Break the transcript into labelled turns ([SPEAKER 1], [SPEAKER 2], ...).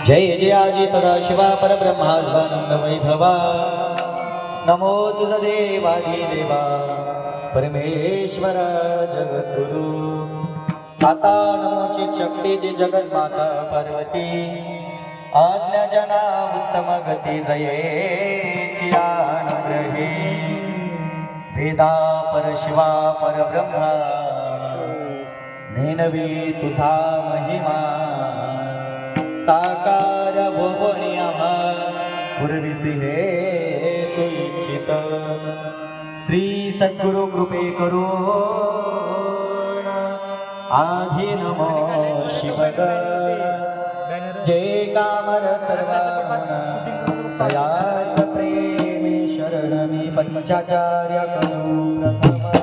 [SPEAKER 1] जय जयाजी सदाशिवा परब्रह्मा स्वानंद वैभवा नमो तुझ देवाधिदेवा परमेश्वरा जगद्गुरु आता नमोची शक्तीची जगन्माता पार्वती आज्ञा जना उत्तम गती जयेची अनुग्रही वेदा परशिवा परब्रह्मा नेनवी तुझा महिमा साकार भुवनी आम्हा पूर्वीसी हे तू इच्छित श्री सद्गुरु कृपे करुण आधी नमो शिवग जय कामर सर्वान तयास प्रेमी शरणमी पंचाचार्य करू प्रथम